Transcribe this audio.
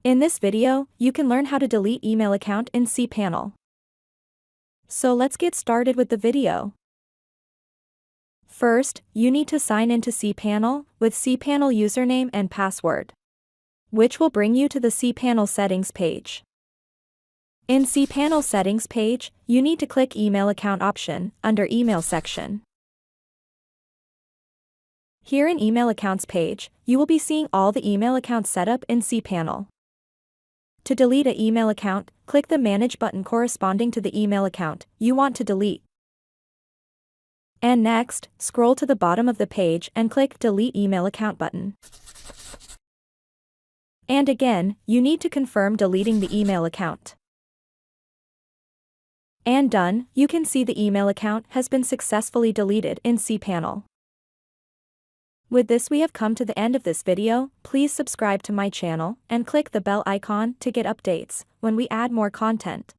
In this video, you can learn how to delete email account in cPanel. So let's get started with the video. First, you need to sign into cPanel with cPanel username and password, which will bring you to the cPanel settings page. In cPanel settings page, you need to click email account option under email section. Here in email accounts page, you will be seeing all the email accounts set up in cPanel. To delete an email account, click the Manage button corresponding to the email account you want to delete. And next, scroll to the bottom of the page and click Delete Email Account button. And again, you need to confirm deleting the email account. And done, you can see the email account has been successfully deleted in cPanel. With this, we have come to the end of this video. Please subscribe to my channel and click the bell icon to get updates when we add more content.